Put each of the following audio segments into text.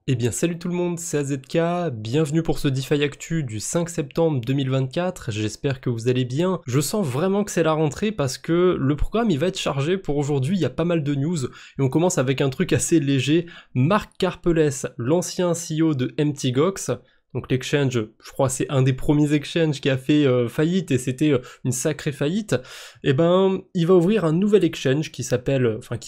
Eh bien salut tout le monde, c'est AZK, bienvenue pour ce DeFi Actu du 5 septembre 2024, j'espère que vous allez bien. Je sens vraiment que c'est la rentrée parce que le programme il va être chargé pour aujourd'hui, il y a pas mal de news et on commence avec un truc assez léger. Marc Karpeles, l'ancien CEO de MTGOX, donc l'exchange, je crois c'est un des premiers exchanges qui a fait faillite et c'était une sacrée faillite, et ben il va ouvrir un nouvel exchange qui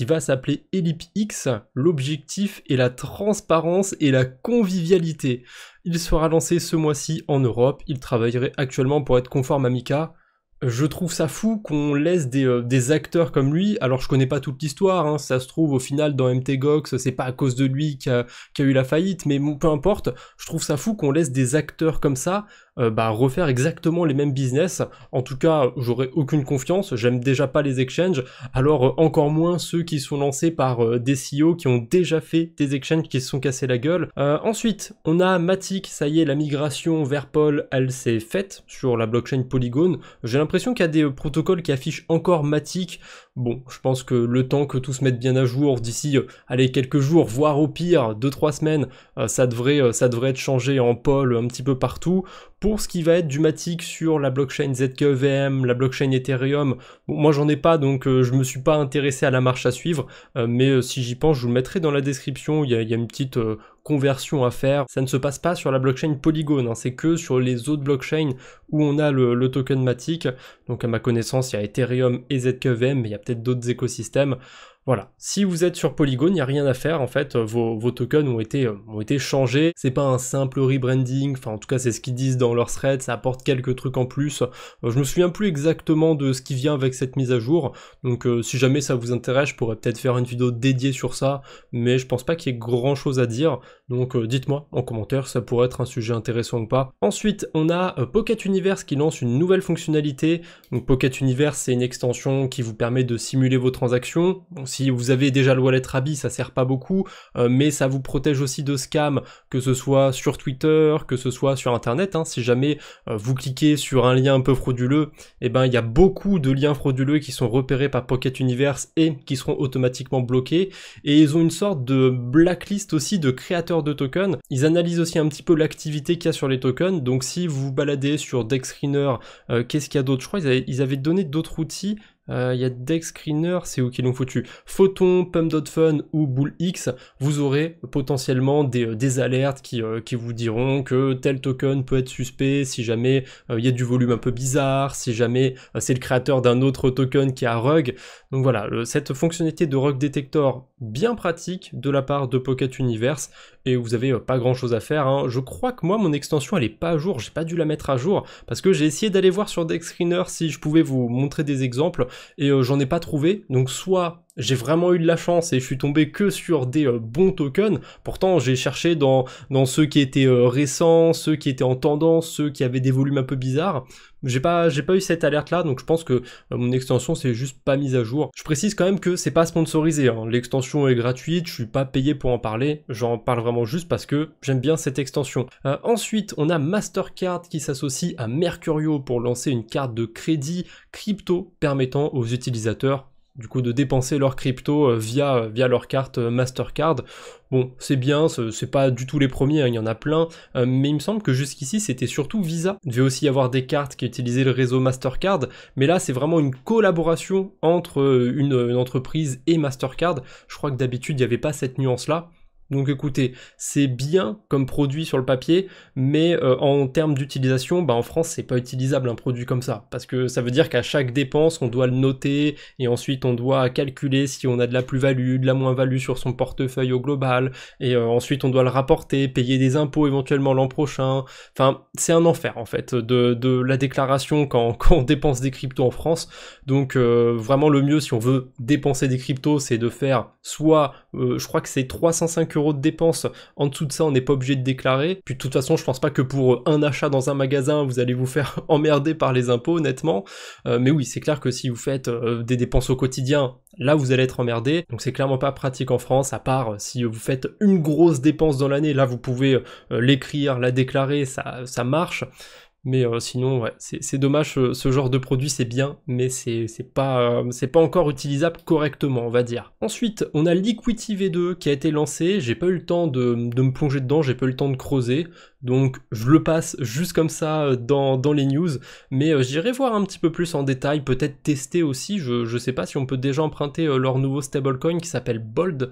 va s'appeler ElipX. L'objectif est la transparence et la convivialité. Il sera lancé ce mois-ci en Europe, il travaillerait actuellement pour être conforme à MiCA. Je trouve ça fou qu'on laisse des acteurs comme lui, alors je connais pas toute l'histoire, hein, ça se trouve au final dans MTGOX, c'est pas à cause de lui qu'il y a eu la faillite, mais bon, peu importe, je trouve ça fou qu'on laisse des acteurs comme ça refaire exactement les mêmes business. En tout cas, j'aurais aucune confiance, j'aime déjà pas les exchanges, alors encore moins ceux qui sont lancés par des CEO qui ont déjà fait des exchanges qui se sont cassés la gueule. Ensuite, on a Matic, ça y est, la migration vers Pol, elle s'est faite sur la blockchain Polygon. J'ai l'impression qu'il y a des protocoles qui affichent encore Matic. Bon, je pense que le temps que tout se mette bien à jour, d'ici, allez, quelques jours, voire au pire, 2-3 semaines, ça devrait être changé en Pol un petit peu partout. Pour ce qui va être du Matic sur la blockchain ZKEVM, la blockchain Ethereum, bon, moi j'en ai pas donc je me suis pas intéressé à la marche à suivre, mais si j'y pense je vous le mettrai dans la description, il y a une petite conversion à faire. Ça ne se passe pas sur la blockchain Polygon, hein, c'est que sur les autres blockchains où on a le token Matic, donc à ma connaissance il y a Ethereum et ZKEVM, mais il y a peut-être d'autres écosystèmes. Voilà, si vous êtes sur Polygon, il n'y a rien à faire, en fait, vos tokens ont été changés, c'est pas un simple rebranding, enfin en tout cas c'est ce qu'ils disent dans leur thread, ça apporte quelques trucs en plus, je me souviens plus exactement de ce qui vient avec cette mise à jour, donc si jamais ça vous intéresse, je pourrais peut-être faire une vidéo dédiée sur ça, mais je pense pas qu'il y ait grand chose à dire, donc dites-moi en commentaire, ça pourrait être un sujet intéressant ou pas. Ensuite, on a Pocket Universe qui lance une nouvelle fonctionnalité, donc Pocket Universe c'est une extension qui vous permet de simuler vos transactions. Bon, si vous avez déjà le wallet Rabi, ça sert pas beaucoup, mais ça vous protège aussi de scams, que ce soit sur Twitter, que ce soit sur internet, hein. Si jamais vous cliquez sur un lien un peu frauduleux, et ben il y a beaucoup de liens frauduleux qui sont repérés par Pocket Universe et qui seront automatiquement bloqués, et ils ont une sorte de blacklist aussi de créateurs de tokens. Ils analysent aussi un petit peu l'activité qu'il y a sur les tokens, donc si vous vous baladez sur DexScreener, qu'est-ce qu'il y a d'autre? Je crois qu'ils avaient donné d'autres outils. Il y a DexScreener, c'est où qu'ils l'ont foutu? Photon, Pump.fun ou BullX, vous aurez potentiellement des alertes qui vous diront que tel token peut être suspect si jamais il y a du volume un peu bizarre, si jamais c'est le créateur d'un autre token qui a Rug. Donc voilà, cette fonctionnalité de Rug Detector, bien pratique de la part de Pocket Universe, et vous avez pas grand chose à faire, hein. Je crois que moi mon extension elle est pas à jour, j'ai pas dû la mettre à jour, parce que j'ai essayé d'aller voir sur DexScreener si je pouvais vous montrer des exemples, et j'en ai pas trouvé, donc soit j'ai vraiment eu de la chance et je suis tombé que sur des bons tokens, pourtant j'ai cherché dans ceux qui étaient récents, ceux qui étaient en tendance, ceux qui avaient des volumes un peu bizarres, j'ai pas eu cette alerte là, donc je pense que mon extension c'est juste pas mise à jour. Je précise quand même que c'est pas sponsorisé, hein. L'extension est gratuite, je suis pas payé pour en parler, j'en parle vraiment juste parce que j'aime bien cette extension. Ensuite on a Mastercard qui s'associe à Mercurio pour lancer une carte de crédit crypto permettant aux utilisateurs du coup de dépenser leur crypto via leur carte Mastercard. Bon, c'est bien, c'est pas du tout les premiers, hein, il y en a plein, mais il me semble que jusqu'ici c'était surtout Visa. Il devait aussi y avoir des cartes qui utilisaient le réseau Mastercard, mais là c'est vraiment une collaboration entre une entreprise et Mastercard. Je crois que d'habitude il n'y avait pas cette nuance-là. Donc écoutez, c'est bien comme produit sur le papier, mais en termes d'utilisation, en France c'est pas utilisable un produit comme ça, parce que ça veut dire qu'à chaque dépense on doit le noter, et ensuite on doit calculer si on a de la plus-value, de la moins-value sur son portefeuille au global, et ensuite on doit le rapporter, payer des impôts éventuellement l'an prochain, enfin c'est un enfer en fait de la déclaration quand on dépense des cryptos en France, donc vraiment le mieux si on veut dépenser des cryptos c'est de faire soit, je crois que c'est 305 € de dépenses, en dessous de ça on n'est pas obligé de déclarer, puis de toute façon je pense pas que pour un achat dans un magasin vous allez vous faire emmerder par les impôts honnêtement, mais oui c'est clair que si vous faites des dépenses au quotidien, là vous allez être emmerdé, donc c'est clairement pas pratique en France, à part si vous faites une grosse dépense dans l'année, là vous pouvez l'écrire, la déclarer, ça marche. mais sinon ouais, c'est dommage, ce genre de produit c'est bien, mais c'est pas encore utilisable correctement, on va dire. Ensuite, on a Liquity V2 qui a été lancé, j'ai pas eu le temps de me plonger dedans, j'ai pas eu le temps de creuser, donc je le passe juste comme ça dans les news, mais j'irai voir un petit peu plus en détail, peut-être tester aussi, je sais pas si on peut déjà emprunter leur nouveau stablecoin qui s'appelle Bold,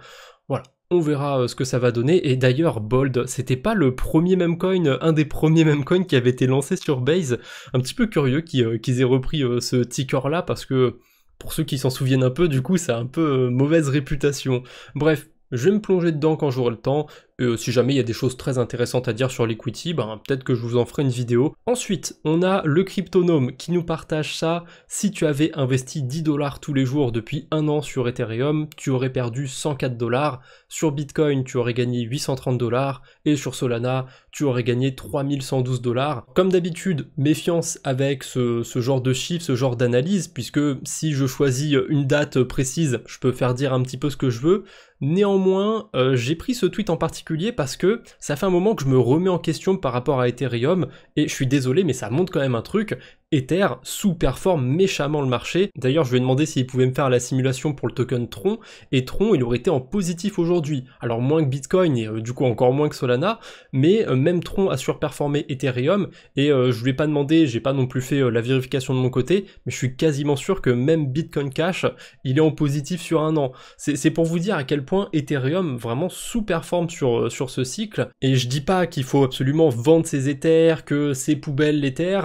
voilà. On verra ce que ça va donner, et d'ailleurs Bold, c'était pas le premier memecoin, un des premiers memecoins qui avait été lancé sur Base, un petit peu curieux qu'ils aient repris ce ticker là, parce que pour ceux qui s'en souviennent un peu, du coup ça a un peu mauvaise réputation. Bref, je vais me plonger dedans quand j'aurai le temps, et si jamais il y a des choses très intéressantes à dire sur l'equity, ben peut-être que je vous en ferai une vidéo. Ensuite, on a le Cryptonome qui nous partage ça. Si tu avais investi 10 $ tous les jours depuis un an sur Ethereum, tu aurais perdu 104 $. Sur Bitcoin, tu aurais gagné 830 $, et sur Solana, tu aurais gagné 3112 $. Comme d'habitude, méfiance avec ce genre de chiffres, ce genre d'analyse, puisque si je choisis une date précise, je peux faire dire un petit peu ce que je veux. Néanmoins, j'ai pris ce tweet en particulier parce que ça fait un moment que je me remets en question par rapport à Ethereum, et je suis désolé mais ça montre quand même un truc, Ether sous-performe méchamment le marché. D'ailleurs je lui ai demandé s'il pouvait me faire la simulation pour le token Tron, et Tron il aurait été en positif aujourd'hui, alors moins que Bitcoin et du coup encore moins que Solana, mais même Tron a surperformé Ethereum, et je lui ai pas demandé, j'ai pas non plus fait la vérification de mon côté, mais je suis quasiment sûr que même Bitcoin Cash il est en positif sur un an. C'est pour vous dire à quel point Ethereum vraiment sous-performe sur ce cycle, et je dis pas qu'il faut absolument vendre ses Ethers, que c'est poubelle l'Ether,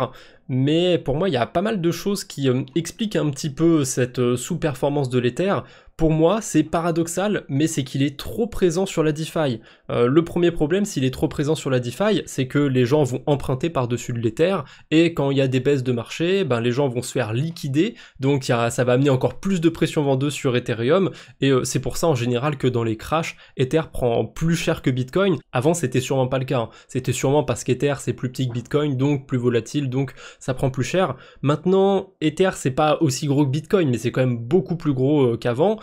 mais pour moi il y a pas mal de choses qui expliquent un petit peu cette sous-performance de l'Ether. Pour moi, c'est paradoxal, mais c'est qu'il est trop présent sur la DeFi. Le premier problème, s'il est trop présent sur la DeFi, c'est que les gens vont emprunter par-dessus de l'Ether, et quand il y a des baisses de marché, ben les gens vont se faire liquider, donc ça va amener encore plus de pression vendeuse sur Ethereum, et c'est pour ça en général que dans les crashs, Ether prend plus cher que Bitcoin. Avant, c'était sûrement pas le cas, hein. C'était sûrement parce qu'Ether c'est plus petit que Bitcoin, donc plus volatile, donc ça prend plus cher. Maintenant, Ether c'est pas aussi gros que Bitcoin, mais c'est quand même beaucoup plus gros qu'avant.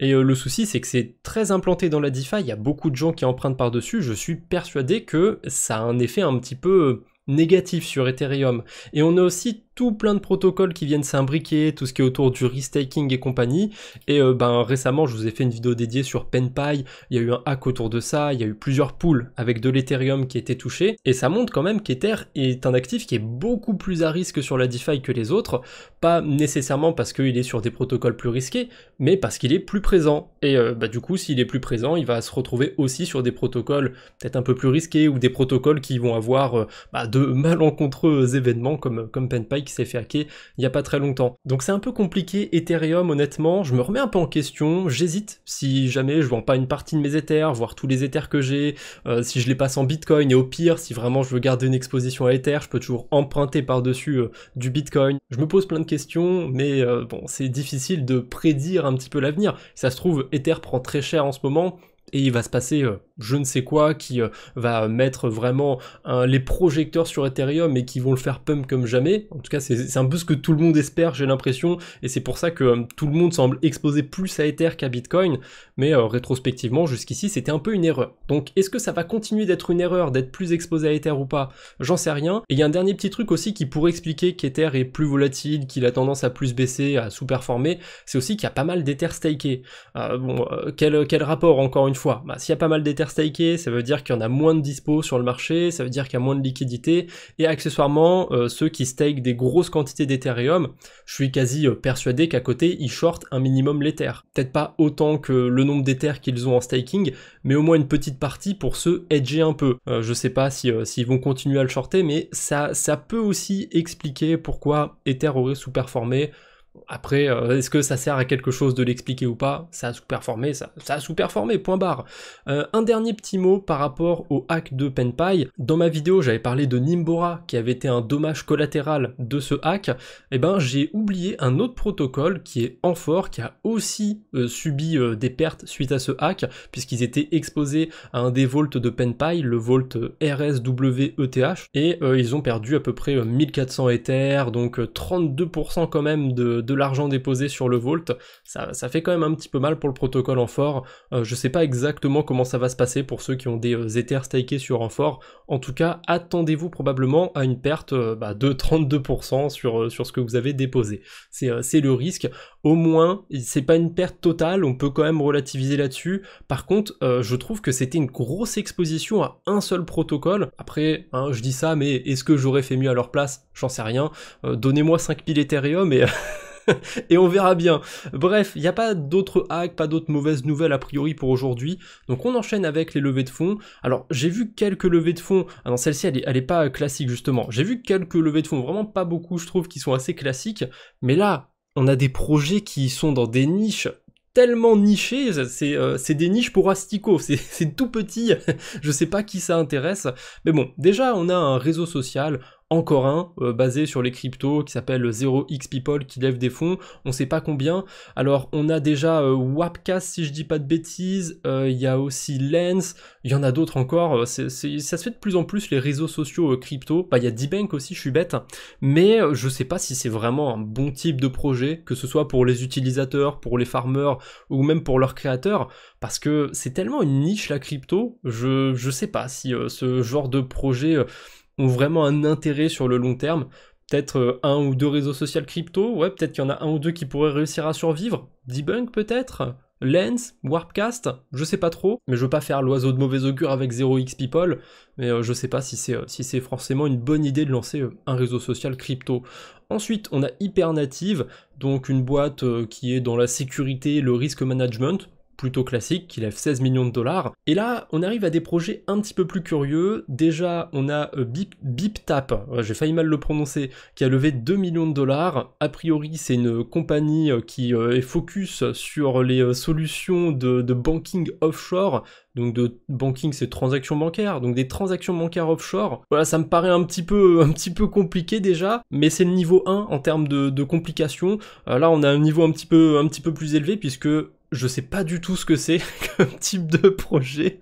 Et le souci c'est que c'est très implanté dans la DeFi, il y a beaucoup de gens qui empruntent par-dessus, je suis persuadé que ça a un effet un petit peu négatif sur Ethereum. Et on a aussi tout plein de protocoles qui viennent s'imbriquer, tout ce qui est autour du restaking et compagnie, et récemment je vous ai fait une vidéo dédiée sur PenPy, il y a eu un hack autour de ça, il y a eu plusieurs pools avec de l'Ethereum qui étaient touchés, et ça montre quand même qu'Ether est un actif qui est beaucoup plus à risque sur la DeFi que les autres, pas nécessairement parce qu'il est sur des protocoles plus risqués, mais parce qu'il est plus présent, et du coup s'il est plus présent, il va se retrouver aussi sur des protocoles peut-être un peu plus risqués, ou des protocoles qui vont avoir de malencontreux événements comme PenPy qui s'est fait hacker il y a pas très longtemps. Donc c'est un peu compliqué Ethereum, honnêtement, je me remets un peu en question, j'hésite si jamais je vends pas une partie de mes Ethers, voire tous les Ethers que j'ai, si je les passe en Bitcoin, et au pire si vraiment je veux garder une exposition à Ether, je peux toujours emprunter par-dessus du Bitcoin. Je me pose plein de questions, mais bon, c'est difficile de prédire un petit peu l'avenir. Ça se trouve, Ether prend très cher en ce moment, et il va se passer je ne sais quoi qui va mettre vraiment les projecteurs sur Ethereum et qui vont le faire pump comme jamais. En tout cas, c'est un peu ce que tout le monde espère, j'ai l'impression, et c'est pour ça que tout le monde semble exposer plus à Ether qu'à Bitcoin, mais rétrospectivement, jusqu'ici, c'était un peu une erreur. Donc, est-ce que ça va continuer d'être une erreur, d'être plus exposé à Ether ou pas? J'en sais rien. Et il y a un dernier petit truc aussi qui pourrait expliquer qu'Ether est plus volatile, qu'il a tendance à plus baisser, à sous-performer, c'est aussi qu'il y a pas mal d'Ether stakés. Quel rapport, encore une fois? S'il y a pas mal d'Ether stakés, ça veut dire qu'il y en a moins de dispo sur le marché, ça veut dire qu'il y a moins de liquidité, et accessoirement, ceux qui stake des grosses quantités d'Ethereum, je suis quasi persuadé qu'à côté, ils shortent un minimum l'Ether. Peut-être pas autant que le nombre d'Ether qu'ils ont en staking, mais au moins une petite partie pour se hedger un peu. Je sais pas s'ils vont continuer à le shorter, mais ça peut aussi expliquer pourquoi Ether aurait sous-performé. Après, est-ce que ça sert à quelque chose de l'expliquer ou pas? Ça a sous-performé, ça a sous-performé, point barre. Un dernier petit mot par rapport au hack de PenPy. Dans ma vidéo, j'avais parlé de Nimbora, qui avait été un dommage collatéral de ce hack. Et j'ai oublié un autre protocole qui est Amphor, qui a aussi subi des pertes suite à ce hack, puisqu'ils étaient exposés à un des vaults de PenPy, le vault RSWETH, et ils ont perdu à peu près 1400 Ethers, donc 32% quand même de de l'argent déposé sur le Vault, ça fait quand même un petit peu mal pour le protocole Amphore. Je sais pas exactement comment ça va se passer pour ceux qui ont des Ethers stakés sur Amphore. En tout cas, attendez-vous probablement à une perte de 32% sur ce que vous avez déposé. C'est le risque. Au moins, c'est pas une perte totale, on peut quand même relativiser là-dessus. Par contre, je trouve que c'était une grosse exposition à un seul protocole. Après, hein, je dis ça, mais est-ce que j'aurais fait mieux à leur place? J'en sais rien. Donnez-moi 5000 Ethereum et... et on verra bien. Bref, il n'y a pas d'autres hacks, pas d'autres mauvaises nouvelles a priori pour aujourd'hui. Donc on enchaîne avec les levées de fonds. Alors j'ai vu quelques levées de fonds. Ah non, celle-ci elle est pas classique justement. J'ai vu quelques levées de fonds, vraiment pas beaucoup je trouve, qui sont assez classiques. Mais là, on a des projets qui sont dans des niches tellement nichées, c'est des niches pour asticots, c'est tout petit, je sais pas qui ça intéresse. Mais bon, déjà on a un réseau social, encore un, basé sur les cryptos, qui s'appelle 0xPeople, qui lève des fonds, on sait pas combien. Alors on a déjà Wapcast, si je dis pas de bêtises, il y a aussi Lens, il y en a d'autres encore, ça se fait de plus en plus les réseaux sociaux crypto. Bah il y a D-Bank aussi, je suis bête, mais je sais pas si c'est vraiment un bon type de projet, que ce soit pour les utilisateurs, pour les farmers, ou même pour leurs créateurs, parce que c'est tellement une niche la crypto, je sais pas si ce genre de projet ont vraiment un intérêt sur le long terme. Peut-être un ou deux réseaux sociaux crypto, ouais, peut-être qu'il y en a un ou deux qui pourraient réussir à survivre. D-Bank peut-être, Lens, Warpcast, je sais pas trop, mais je veux pas faire l'oiseau de mauvais augure avec 0xPeople, mais je sais pas si c'est forcément une bonne idée de lancer un réseau social crypto. Ensuite, on a Hypernative, donc une boîte qui est dans la sécurité et le risk management, plutôt classique, qui lève 16 millions de dollars. Et là, on arrive à des projets un petit peu plus curieux. Déjà, on a BipTap, j'ai failli mal le prononcer, qui a levé 2 millions de dollars. A priori, c'est une compagnie qui est focus sur les solutions de banking offshore. Donc de banking, c'est transactions bancaires, donc des transactions bancaires offshore. Voilà, ça me paraît un petit peu compliqué déjà, mais c'est le niveau 1 en termes de complications. Là, on a un niveau un petit peu plus élevé, puisque je sais pas du tout ce que c'est comme type de projet.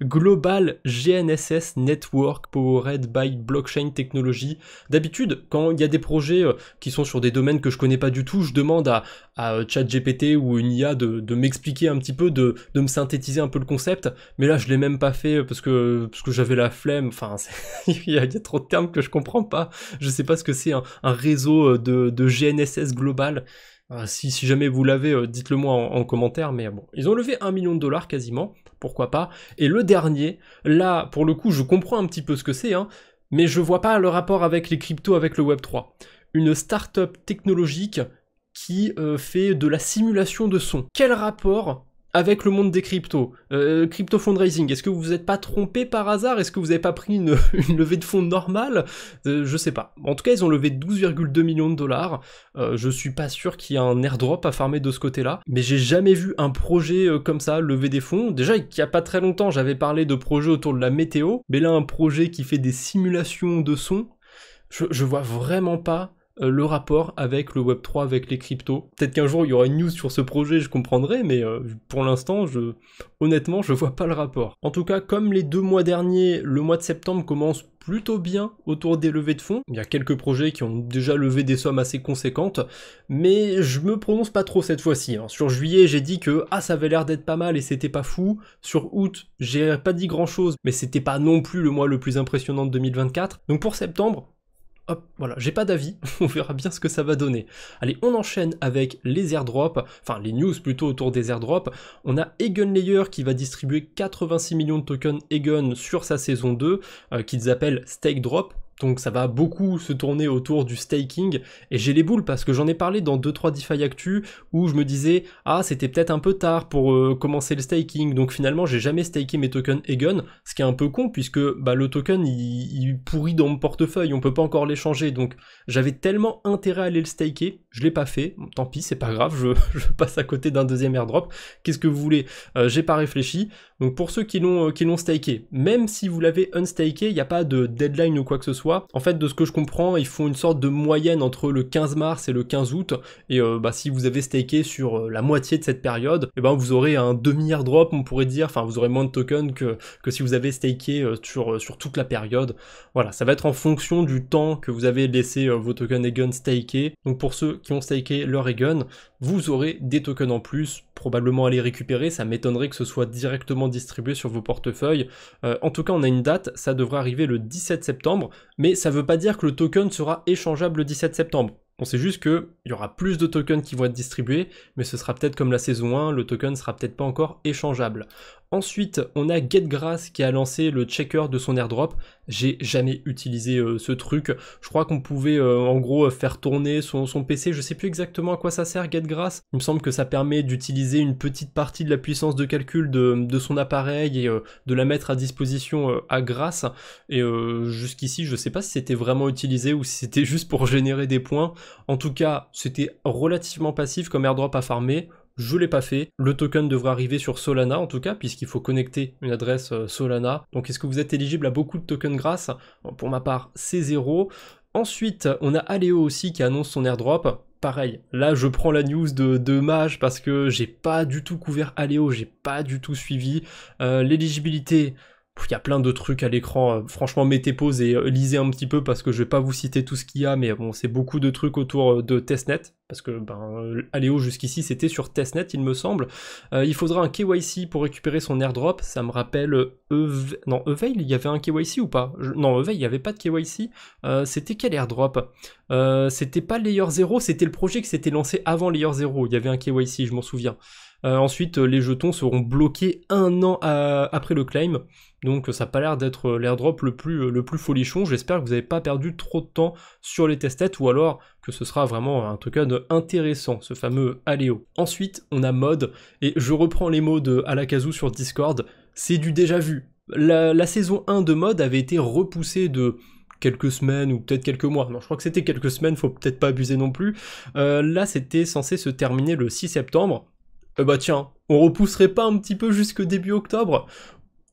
Global GNSS Network Powered by Blockchain Technology. D'habitude, quand il y a des projets qui sont sur des domaines que je connais pas du tout, je demande à ChatGPT ou une IA de m'expliquer un petit peu, de me synthétiser un peu le concept. Mais là, je l'ai même pas fait parce que j'avais la flemme. Enfin, il y a trop de termes que je comprends pas. Je sais pas ce que c'est un réseau de GNSS global. Si jamais vous l'avez, dites-le moi en commentaire, mais bon, ils ont levé 1 million de dollars quasiment, pourquoi pas. Et le dernier, là, pour le coup, je comprends un petit peu ce que c'est, hein, mais je vois pas le rapport avec les cryptos, avec le Web3. Une start-up technologique qui fait de la simulation de son. Quel rapport avec le monde des cryptos, crypto fundraising, est-ce que vous vous êtes pas trompé par hasard? Est-ce que vous avez pas pris une levée de fonds normale? Je sais pas. En tout cas, ils ont levé 12,2 millions de dollars. Je suis pas sûr qu'il y ait un airdrop à farmer de ce côté-là, mais j'ai jamais vu un projet comme ça lever des fonds. Déjà, il y a pas très longtemps, j'avais parlé de projets autour de la météo, mais là, un projet qui fait des simulations de son, je vois vraiment pas le rapport avec le Web3, avec les cryptos. Peut-être qu'un jour il y aura une news sur ce projet, je comprendrai, mais pour l'instant, honnêtement, je vois pas le rapport. En tout cas, comme les 2 mois derniers, le mois de septembre commence plutôt bien autour des levées de fonds. Il y a quelques projets qui ont déjà levé des sommes assez conséquentes, mais je me prononce pas trop cette fois-ci. Hein. Sur juillet, j'ai dit que ça avait l'air d'être pas mal et c'était pas fou. Sur août, j'ai pas dit grand-chose, mais c'était pas non plus le mois le plus impressionnant de 2024. Donc pour septembre, hop, voilà, j'ai pas d'avis, on verra bien ce que ça va donner. Allez, on enchaîne avec les airdrops, enfin les news plutôt autour des airdrops. On a EigenLayer qui va distribuer 86 millions de tokens Eigen sur sa saison 2, qu'ils appellent Stake Drop. Donc ça va beaucoup se tourner autour du staking, et j'ai les boules parce que j'en ai parlé dans 2-3 DeFi Actu où je me disais c'était peut-être un peu tard pour commencer le staking, donc finalement j'ai jamais staké mes tokens Eigen, ce qui est un peu con puisque le token il pourrit dans mon portefeuille, on peut pas encore l'échanger, donc j'avais tellement intérêt à aller le staker, je l'ai pas fait, bon, tant pis, c'est pas grave, je passe à côté d'un deuxième airdrop, qu'est-ce que vous voulez, j'ai pas réfléchi. Donc pour ceux qui l'ont staké, même si vous l'avez unstaké, il n'y a pas de deadline ou quoi que ce soit. soit. En fait, de ce que je comprends, ils font une sorte de moyenne entre le 15 mars et le 15 août, et si vous avez staké sur la moitié de cette période, et vous aurez un demi-airdrop, on pourrait dire, enfin vous aurez moins de tokens que si vous avez staké sur toute la période. Voilà, ça va être en fonction du temps que vous avez laissé vos tokens Egon stakés. Donc pour ceux qui ont staké leur Egon, vous aurez des tokens en plus, probablement à les récupérer, ça m'étonnerait que ce soit directement distribué sur vos portefeuilles. En tout cas, on a une date, ça devrait arriver le 17 septembre, mais ça veut pas dire que le token sera échangeable le 17 septembre. On sait juste qu'il y aura plus de tokens qui vont être distribués, mais ce sera peut-être comme la saison 1, le token sera peut-être pas encore échangeable. Ensuite, on a Getgrass qui a lancé le checker de son airdrop. J'ai jamais utilisé ce truc. Je crois qu'on pouvait en gros faire tourner son PC. Je sais plus exactement à quoi ça sert Getgrass. Il me semble que ça permet d'utiliser une petite partie de la puissance de calcul de son appareil et de la mettre à disposition à Grass. Et jusqu'ici, je sais pas si c'était vraiment utilisé ou si c'était juste pour générer des points. En tout cas, c'était relativement passif comme airdrop à farmer. Je l'ai pas fait. Le token devrait arriver sur Solana en tout cas, puisqu'il faut connecter une adresse Solana. Donc est-ce que vous êtes éligible à beaucoup de tokens grâce? Pour ma part, c'est 0. Ensuite, on a Aleo aussi qui annonce son airdrop. Pareil, là je prends la news de Mage parce que j'ai pas du tout couvert Aleo, j'ai pas du tout suivi. L'éligibilité... Il y a plein de trucs à l'écran, franchement mettez pause et lisez un petit peu parce que je vais pas vous citer tout ce qu'il y a, mais bon c'est beaucoup de trucs autour de testnet, parce que Aleo jusqu'ici c'était sur testnet il me semble. Il faudra un KYC pour récupérer son airdrop, ça me rappelle Eveil, il y avait un KYC ou pas? Non, Eveil il n'y avait pas de KYC, c'était quel airdrop? C'était pas Layer 0, c'était le projet qui s'était lancé avant Layer 0, il y avait un KYC, je m'en souviens. Ensuite, les jetons seront bloqués 1 an après le claim, donc ça n'a pas l'air d'être l'airdrop le plus folichon. J'espère que vous n'avez pas perdu trop de temps sur les testnets, ou alors que ce sera vraiment un token intéressant, ce fameux Aleo. Ensuite, on a Mod, et je reprends les mots de Alakazu sur Discord, c'est du déjà vu. La saison 1 de Mod avait été repoussée de... quelques semaines ou peut-être quelques mois. Non, je crois que c'était quelques semaines, faut peut-être pas abuser non plus. Là, c'était censé se terminer le 6 septembre. Tiens, on repousserait pas un petit peu jusque début octobre?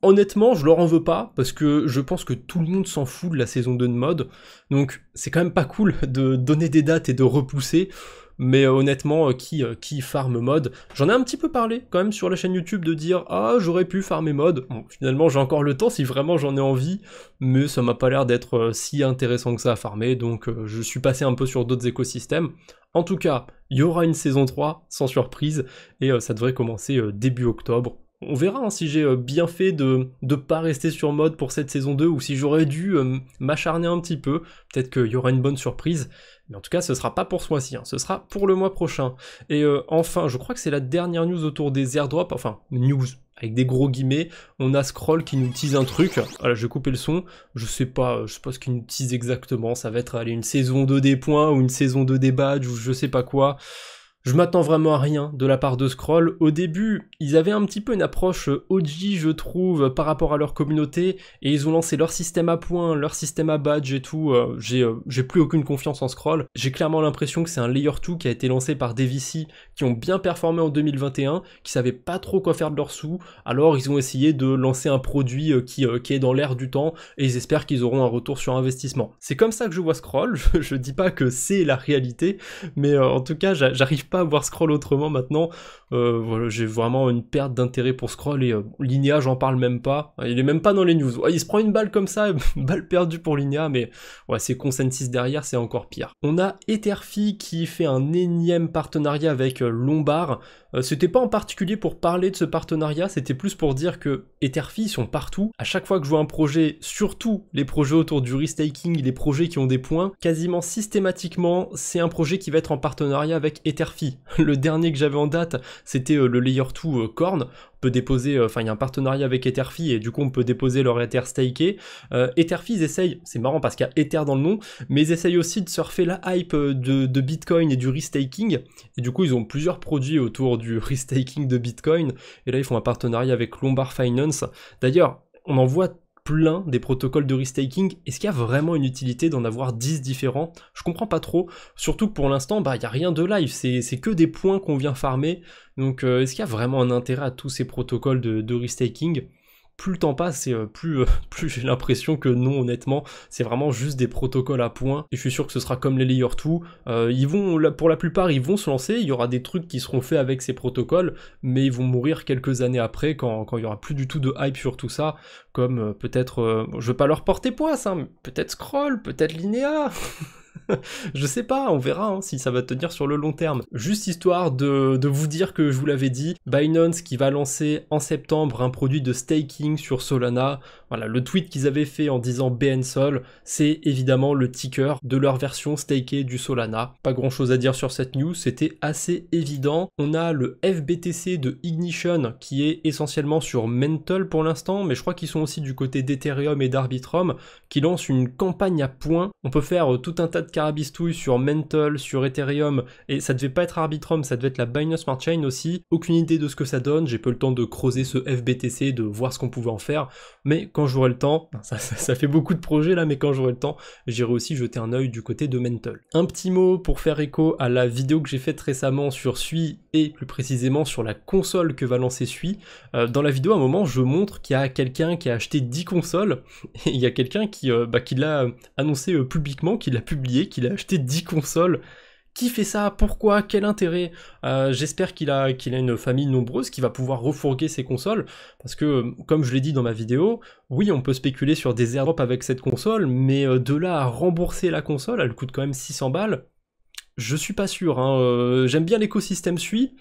Honnêtement, je leur en veux pas, parce que je pense que tout le monde s'en fout de la saison 2 de Mod, donc c'est quand même pas cool de donner des dates et de repousser, mais honnêtement, qui farme Mod? J'en ai un petit peu parlé quand même sur la chaîne YouTube de dire « Ah, j'aurais pu farmer Mod ». Bon, finalement, j'ai encore le temps si vraiment j'en ai envie, mais ça m'a pas l'air d'être si intéressant que ça à farmer, donc je suis passé un peu sur d'autres écosystèmes. En tout cas, il y aura une saison 3, sans surprise, et ça devrait commencer début octobre. On verra si j'ai bien fait de pas rester sur Mod pour cette saison 2, ou si j'aurais dû m'acharner un petit peu. Peut-être qu'il y aura une bonne surprise, mais en tout cas ce sera pas pour ce mois-ci, ce sera pour le mois prochain. Et enfin, je crois que c'est la dernière news autour des airdrops, enfin, news, avec des gros guillemets, on a Scroll qui nous tease un truc. Voilà, je vais couper le son, je sais pas ce qu'il nous tease exactement, ça va être une saison 2 des points, ou une saison 2 des badges, ou je sais pas quoi. Je m'attends vraiment à rien de la part de Scroll. Au début, ils avaient un petit peu une approche OG, je trouve, par rapport à leur communauté, et ils ont lancé leur système à points, leur système à badge et tout. J'ai plus aucune confiance en Scroll. J'ai clairement l'impression que c'est un Layer 2 qui a été lancé par des VC qui ont bien performé en 2021, qui savaient pas trop quoi faire de leurs sous, alors ils ont essayé de lancer un produit qui est dans l'air du temps, et ils espèrent qu'ils auront un retour sur investissement. C'est comme ça que je vois Scroll, je dis pas que c'est la réalité, mais en tout cas, j'arrive pas à voir Scroll autrement maintenant. Voilà, j'ai vraiment une perte d'intérêt pour Scroll, et Linea, j'en parle même pas, il est même pas dans les news. Ouais, il se prend une balle comme ça, balle perdue pour Linea, mais ouais, c'est Consensus derrière, c'est encore pire. On a Etherfi qui fait un énième partenariat avec Lombard. C'était pas en particulier pour parler de ce partenariat, c'était plus pour dire que Etherfi sont partout. À chaque fois que je vois un projet, surtout les projets autour du restaking, les projets qui ont des points, quasiment systématiquement, c'est un projet qui va être en partenariat avec Etherfi. Le dernier que j'avais en date, c'était le Layer 2 Corn. On peut déposer, il y a un partenariat avec Etherfi, et du coup on peut déposer leur Ether staké. Etherfi, ils essayent, c'est marrant parce qu'il y a Ether dans le nom, mais ils essayent aussi de surfer la hype de Bitcoin et du restaking, et du coup ils ont plusieurs produits autour du restaking de Bitcoin, et là ils font un partenariat avec Lombard Finance. D'ailleurs, on en voit plein des protocoles de restaking. Est-ce qu'il y a vraiment une utilité d'en avoir 10 différents? Je comprends pas trop, surtout que pour l'instant, il n'y a rien de live, c'est que des points qu'on vient farmer, donc est-ce qu'il y a vraiment un intérêt à tous ces protocoles de restaking? plus le temps passe et plus j'ai l'impression que non, honnêtement, c'est vraiment juste des protocoles à points, et je suis sûr que ce sera comme les Layer 2, ils vont, pour la plupart, ils vont se lancer, il y aura des trucs qui seront faits avec ces protocoles, mais ils vont mourir quelques années après, quand il y aura plus du tout de hype sur tout ça, comme peut-être, je veux pas leur porter poisse, hein, peut-être Scroll, peut-être Linéa. Je sais pas, on verra hein, si ça va tenir sur le long terme. Juste histoire de vous dire que je vous l'avais dit, Binance qui va lancer en septembre un produit de staking sur Solana. Voilà, le tweet qu'ils avaient fait en disant BNSol, c'est évidemment le ticker de leur version stakée du Solana. Pas grand chose à dire sur cette news, c'était assez évident. On a le FBTC de Ignition qui est essentiellement sur Mental pour l'instant, mais je crois qu'ils sont aussi du côté d'Ethereum et d'Arbitrum, qui lancent une campagne à points. On peut faire tout un tas de carabistouilles sur Mental, sur Ethereum, et ça devait pas être Arbitrum, ça devait être la Binance Smart Chain aussi. Aucune idée de ce que ça donne, j'ai pas eu le temps de creuser ce FBTC, de voir ce qu'on pouvait en faire, mais quand j'aurai le temps, ça fait beaucoup de projets là, mais quand j'aurai le temps, j'irai aussi jeter un œil du côté de Mental. Un petit mot pour faire écho à la vidéo que j'ai faite récemment sur Sui, et plus précisément sur la console que va lancer Sui. Dans la vidéo, à un moment, je montre qu'il y a quelqu'un qui a acheté 10 consoles, et il y a quelqu'un qui l'a annoncé publiquement, qui l'a publié, qu'il a acheté 10 consoles. Qui fait ça? Pourquoi? Quel intérêt? J'espère qu'il a une famille nombreuse qui va pouvoir refourguer ses consoles, parce que, comme je l'ai dit dans ma vidéo, oui, on peut spéculer sur des airdrops avec cette console, mais de là à rembourser la console, elle coûte quand même 600 balles, je suis pas sûr, hein. J'aime bien l'écosystème Sui,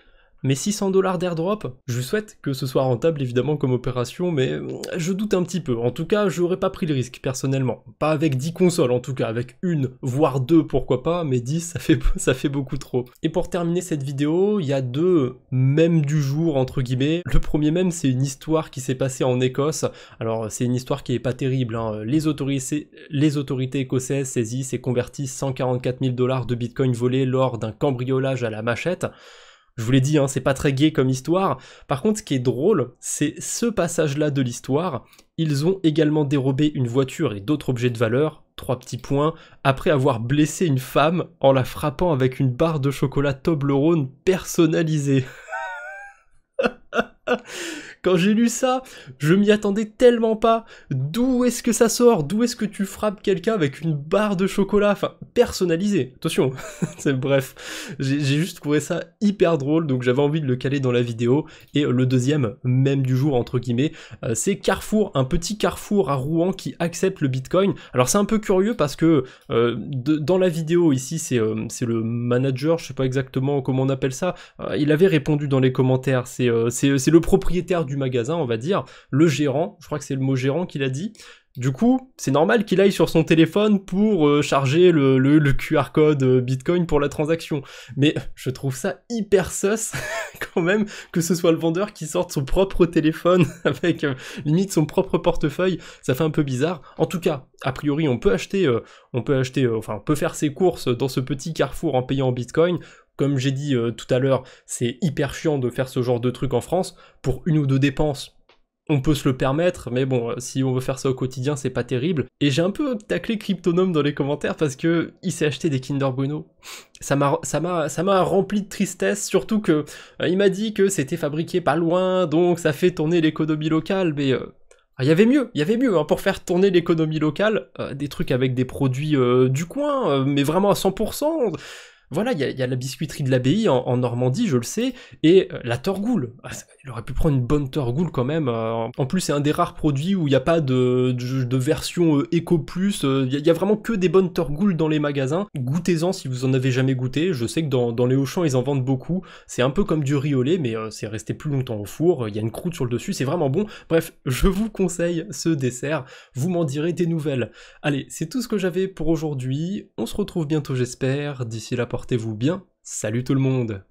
mais 600 $ d'airdrop, je souhaite que ce soit rentable évidemment comme opération, mais je doute un petit peu. En tout cas, j'aurais pas pris le risque personnellement. Pas avec 10 consoles en tout cas, avec une, voire deux pourquoi pas, mais 10 ça fait beaucoup trop. Et pour terminer cette vidéo, il y a deux mèmes du jour entre guillemets. Le premier mème, c'est une histoire qui s'est passée en Écosse. Alors c'est une histoire qui est pas terrible, hein. Les autorités écossaises saisissent et convertissent 144 000 $ de bitcoin volés lors d'un cambriolage à la machette. Je vous l'ai dit, hein, c'est pas très gai comme histoire. Par contre, ce qui est drôle, c'est ce passage-là de l'histoire. Ils ont également dérobé une voiture et d'autres objets de valeur, 3 petits points, après avoir blessé une femme en la frappant avec une barre de chocolat Toblerone personnalisée. Quand j'ai lu ça, je m'y attendais tellement pas. D'où est-ce que ça sort? D'où est-ce que tu frappes quelqu'un avec une barre de chocolat? Enfin, personnalisée, attention. Bref, j'ai juste trouvé ça hyper drôle, donc j'avais envie de le caler dans la vidéo. Et le deuxième, même du jour, entre guillemets, c'est Carrefour, un petit Carrefour à Rouen qui accepte le Bitcoin. Alors c'est un peu curieux parce que dans la vidéo ici, c'est le manager, je sais pas exactement comment on appelle ça, il avait répondu dans les commentaires, c'est le propriétaire du magasin, on va dire, le gérant, je crois que c'est le mot gérant qu'il a dit. Du coup, c'est normal qu'il aille sur son téléphone pour charger le QR code Bitcoin pour la transaction. Mais je trouve ça hyper sus quand même que ce soit le vendeur qui sorte son propre téléphone avec limite son propre portefeuille. Ça fait un peu bizarre. En tout cas, a priori, on peut faire ses courses dans ce petit Carrefour en payant en Bitcoin. Comme j'ai dit tout à l'heure, c'est hyper chiant de faire ce genre de truc en France. Pour une ou deux dépenses, on peut se le permettre, mais bon, si on veut faire ça au quotidien, c'est pas terrible. Et j'ai un peu taclé Cryptonome dans les commentaires parce que il s'est acheté des Kinder Bueno. Ça m'a rempli de tristesse, surtout que il m'a dit que c'était fabriqué pas loin, donc ça fait tourner l'économie locale, mais il y avait mieux hein, pour faire tourner l'économie locale, des trucs avec des produits du coin, mais vraiment à 100%. Voilà, il y a la biscuiterie de l'abbaye en Normandie, je le sais, et la Torgoule. Il aurait pu prendre une bonne Torgoule quand même. En plus, c'est un des rares produits où il n'y a pas de version Eco Plus. Il y a vraiment que des bonnes Torgoules dans les magasins. Goûtez-en si vous en avez jamais goûté. Je sais que dans les Auchan, ils en vendent beaucoup. C'est un peu comme du riz au lait, mais c'est resté plus longtemps au four. Il y a une croûte sur le dessus, c'est vraiment bon. Bref, je vous conseille ce dessert. Vous m'en direz des nouvelles. Allez, c'est tout ce que j'avais pour aujourd'hui. On se retrouve bientôt, j'espère. D'ici là, portez-vous bien. Salut tout le monde!